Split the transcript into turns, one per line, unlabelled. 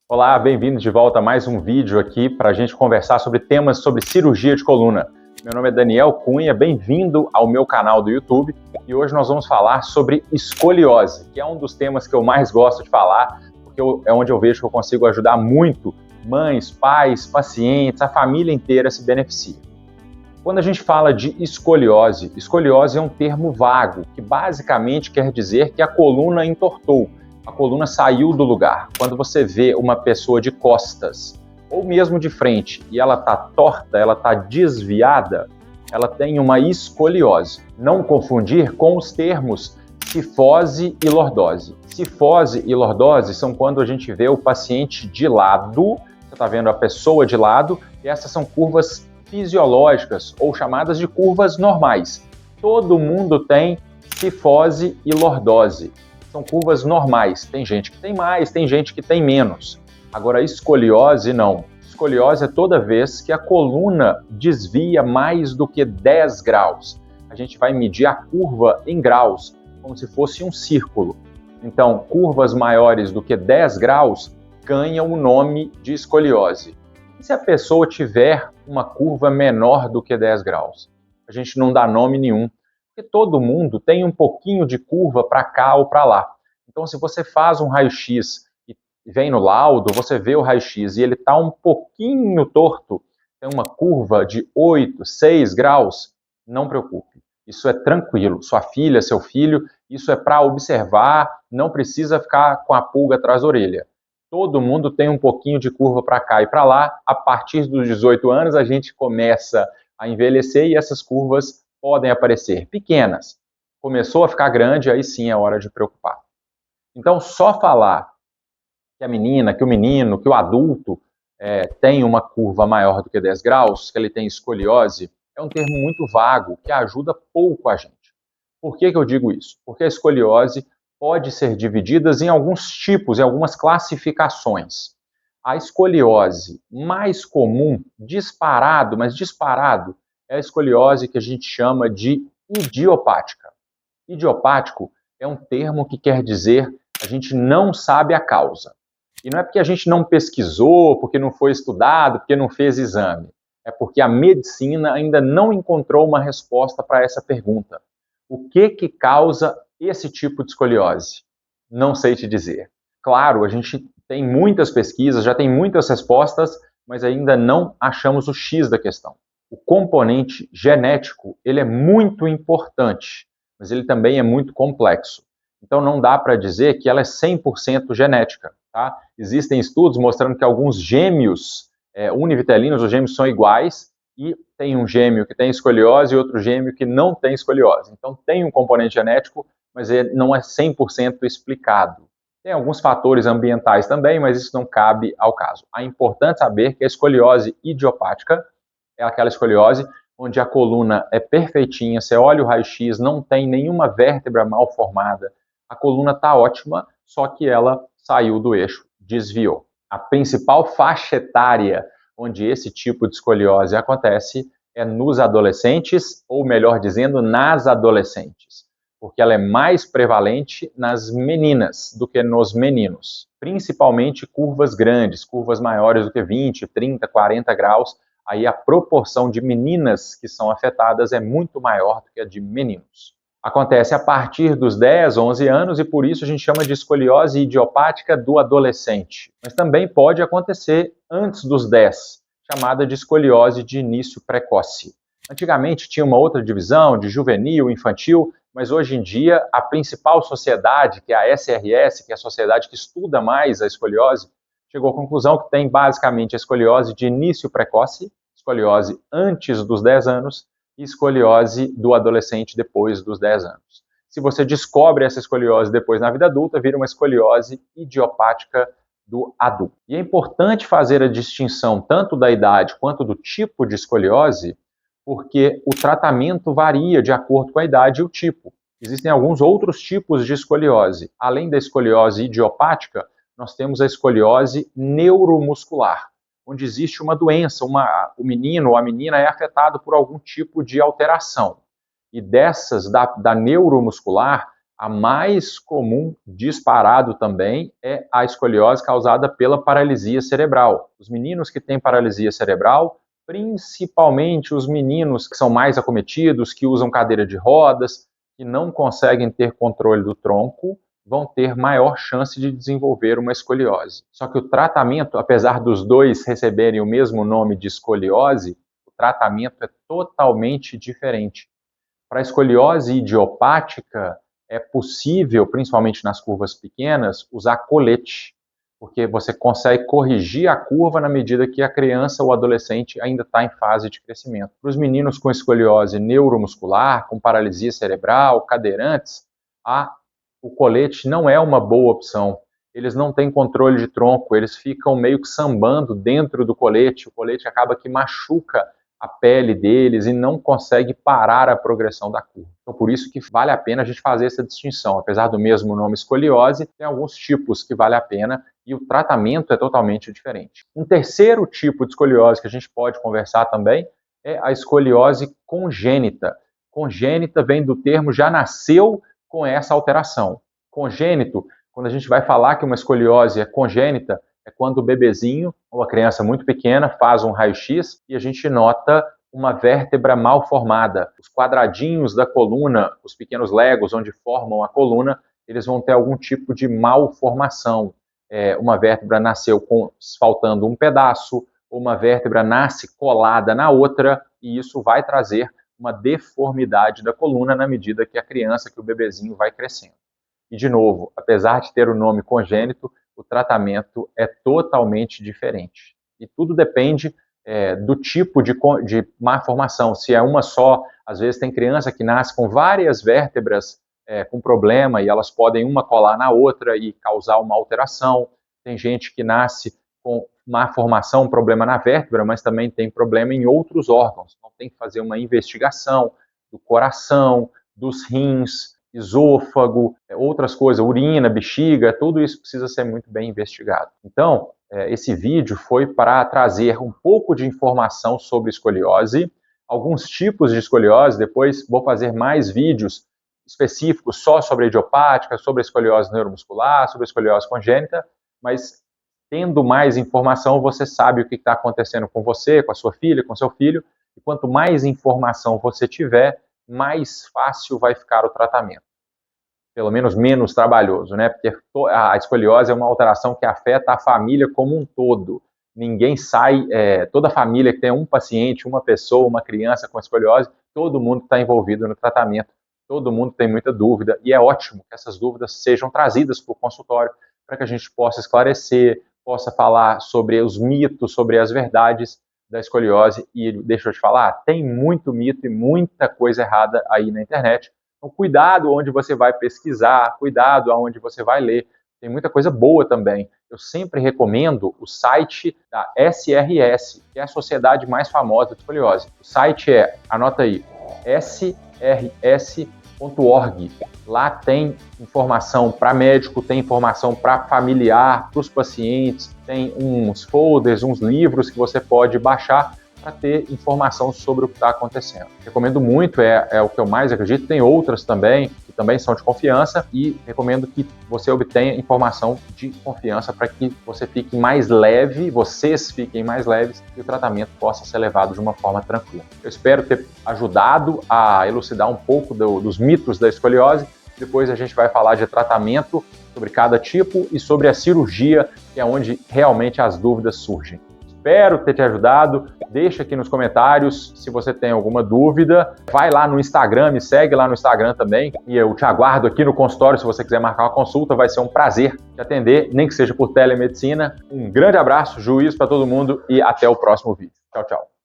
Olá, bem-vindo de volta a mais um vídeo aqui para a gente conversar sobre temas sobre cirurgia de coluna. Meu nome é Daniel Cunha, bem-vindo ao meu canal do YouTube e hoje nós vamos falar sobre escoliose, que é um dos temas que eu mais gosto de falar, porque é onde eu vejo que eu consigo ajudar muito mães, pais, pacientes, a família inteira se beneficia. Quando a gente fala de escoliose, escoliose é um termo vago, que basicamente quer dizer que a coluna entortou, a coluna saiu do lugar. Quando você vê uma pessoa de costas, ou mesmo de frente, e ela está torta, ela está desviada, ela tem uma escoliose. Não confundir com os termos cifose e lordose. Cifose e lordose são quando a gente vê o paciente de lado, você está vendo a pessoa de lado, e essas são curvas fisiológicas ou chamadas de curvas normais. Todo mundo tem cifose e lordose. São curvas normais. Tem gente que tem mais, tem gente que tem menos. Agora, escoliose não. Escoliose é toda vez que a coluna desvia mais do que 10 graus. A gente vai medir a curva em graus, como se fosse um círculo. Então, curvas maiores do que 10 graus ganham o nome de escoliose. E se a pessoa tiver uma curva menor do que 10 graus? A gente não dá nome nenhum, porque todo mundo tem um pouquinho de curva para cá ou para lá. Então, se você faz um raio-x e vem no laudo, você vê o raio-x e ele está um pouquinho torto, tem uma curva de 8, 6 graus, não preocupe. Isso é tranquilo. Sua filha, seu filho, isso é para observar, não precisa ficar com a pulga atrás da orelha. Todo mundo tem um pouquinho de curva para cá e para lá. A partir dos 18 anos, a gente começa a envelhecer e essas curvas podem aparecer pequenas. Começou a ficar grande, aí sim é hora de preocupar. Então, só falar que a menina, que o menino, que o adulto tem uma curva maior do que 10 graus, que ele tem escoliose, é um termo muito vago, que ajuda pouco a gente. Por que eu digo isso? Porque a escoliose pode ser dividida em alguns tipos, em algumas classificações. A escoliose mais comum, disparado, mas disparado, é a escoliose que a gente chama de idiopática. Idiopático é um termo que quer dizer a gente não sabe a causa. E não é porque a gente não pesquisou, porque não foi estudado, porque não fez exame. É porque a medicina ainda não encontrou uma resposta para essa pergunta. O que causa esse tipo de escoliose? Não sei te dizer. Claro, a gente tem muitas pesquisas, já tem muitas respostas, mas ainda não achamos o X da questão. O componente genético, ele é muito importante, mas ele também é muito complexo. Então não dá para dizer que ela é 100% genética. Tá? Existem estudos mostrando que alguns gêmeos univitelinos, os gêmeos são iguais, e tem um gêmeo que tem escoliose e outro gêmeo que não tem escoliose. Então tem um componente genético, mas ele não é 100% explicado. Tem alguns fatores ambientais também, mas isso não cabe ao caso. É importante saber que a escoliose idiopática é aquela escoliose onde a coluna é perfeitinha, você olha o raio-x, não tem nenhuma vértebra mal formada, a coluna está ótima, só que ela saiu do eixo, desviou. A principal faixa etária onde esse tipo de escoliose acontece é nos adolescentes, ou melhor dizendo, nas adolescentes, porque ela é mais prevalente nas meninas do que nos meninos, principalmente curvas grandes, curvas maiores do que 20, 30, 40 graus, aí a proporção de meninas que são afetadas é muito maior do que a de meninos. Acontece a partir dos 10, 11 anos e por isso a gente chama de escoliose idiopática do adolescente. Mas também pode acontecer antes dos 10, chamada de escoliose de início precoce. Antigamente tinha uma outra divisão de juvenil, infantil, mas hoje em dia a principal sociedade, que é a SRS, que é a sociedade que estuda mais a escoliose, chegou à conclusão que tem basicamente a escoliose de início precoce, escoliose antes dos 10 anos, e escoliose do adolescente depois dos 10 anos. Se você descobre essa escoliose depois na vida adulta, vira uma escoliose idiopática do adulto. E é importante fazer a distinção tanto da idade quanto do tipo de escoliose, porque o tratamento varia de acordo com a idade e o tipo. Existem alguns outros tipos de escoliose. Além da escoliose idiopática, nós temos a escoliose neuromuscular, onde existe uma doença, o menino ou a menina é afetado por algum tipo de alteração. E dessas, da neuromuscular, A mais comum, disparado também, é a escoliose causada pela paralisia cerebral. Os meninos que têm paralisia cerebral, principalmente os meninos que são mais acometidos, que usam cadeira de rodas, que não conseguem ter controle do tronco, vão ter maior chance de desenvolver uma escoliose. Só que o tratamento, apesar dos dois receberem o mesmo nome de escoliose, o tratamento é totalmente diferente. Para a escoliose idiopática, é possível, principalmente nas curvas pequenas, usar colete, porque você consegue corrigir a curva na medida que a criança ou adolescente ainda está em fase de crescimento. Para os meninos com escoliose neuromuscular, com paralisia cerebral, cadeirantes, o colete não é uma boa opção. Eles não têm controle de tronco, eles ficam meio que sambando dentro do colete, o colete acaba que machuca a pele deles e não consegue parar a progressão da curva. Então, por isso que vale a pena a gente fazer essa distinção. Apesar do mesmo nome escoliose, tem alguns tipos que vale a pena e o tratamento é totalmente diferente. Um terceiro tipo de escoliose que a gente pode conversar também é a escoliose congênita. Congênita vem do termo já nasceu com essa alteração. Congênito, quando a gente vai falar que uma escoliose é congênita, é quando o bebezinho ou a criança muito pequena faz um raio-x e a gente nota uma vértebra mal formada. Os quadradinhos da coluna, os pequenos legos onde formam a coluna, eles vão ter algum tipo de malformação. Uma vértebra nasceu faltando um pedaço, ou uma vértebra nasce colada na outra, e isso vai trazer uma deformidade da coluna na medida que a criança, que o bebezinho vai crescendo. E, de novo, apesar de ter o nome congênito, o tratamento é totalmente diferente. E tudo depende do tipo de malformação. Se é uma só, às vezes tem criança que nasce com várias vértebras com problema e elas podem uma colar na outra e causar uma alteração. Tem gente que nasce com malformação, um problema na vértebra, mas também tem problema em outros órgãos. Então tem que fazer uma investigação do coração, dos rins, esôfago, outras coisas, urina, bexiga, tudo isso precisa ser muito bem investigado. Então, esse vídeo foi para trazer um pouco de informação sobre escoliose, alguns tipos de escoliose, depois vou fazer mais vídeos específicos só sobre a idiopática, sobre a escoliose neuromuscular, sobre a escoliose congênita, mas tendo mais informação, você sabe o que está acontecendo com você, com a sua filha, com seu filho, e quanto mais informação você tiver, mais fácil vai ficar o tratamento. Pelo menos menos trabalhoso, né? Porque a escoliose é uma alteração que afeta a família como um todo. Ninguém sai, toda família que tem um paciente, uma pessoa, uma criança com escoliose, todo mundo está envolvido no tratamento, todo mundo tem muita dúvida, e é ótimo que essas dúvidas sejam trazidas para o consultório, para que a gente possa esclarecer, possa falar sobre os mitos, sobre as verdades da escoliose. E deixa eu te falar, tem muito mito e muita coisa errada aí na internet. Então, cuidado onde você vai pesquisar, cuidado aonde você vai ler. Tem muita coisa boa também. Eu sempre recomendo o site da SRS, que é a sociedade mais famosa de escoliose. O site anota aí, srs.org. Lá tem informação para médico, tem informação para familiar, para os pacientes, tem uns folders, uns livros que você pode baixar para ter informação sobre o que está acontecendo. Recomendo muito, é o que eu mais acredito. Tem outras também, que também são de confiança, e recomendo que você obtenha informação de confiança para que você fique mais leve, vocês fiquem mais leves e o tratamento possa ser levado de uma forma tranquila. Eu espero ter ajudado a elucidar um pouco dos mitos da escoliose. Depois a gente vai falar de tratamento sobre cada tipo e sobre a cirurgia, que é onde realmente as dúvidas surgem. Espero ter te ajudado. Deixa aqui nos comentários se você tem alguma dúvida. Vai lá no Instagram, me segue lá no Instagram também. E eu te aguardo aqui no consultório se você quiser marcar uma consulta. Vai ser um prazer te atender, nem que seja por telemedicina. Um grande abraço, juízo para todo mundo e até o próximo vídeo. Tchau, tchau.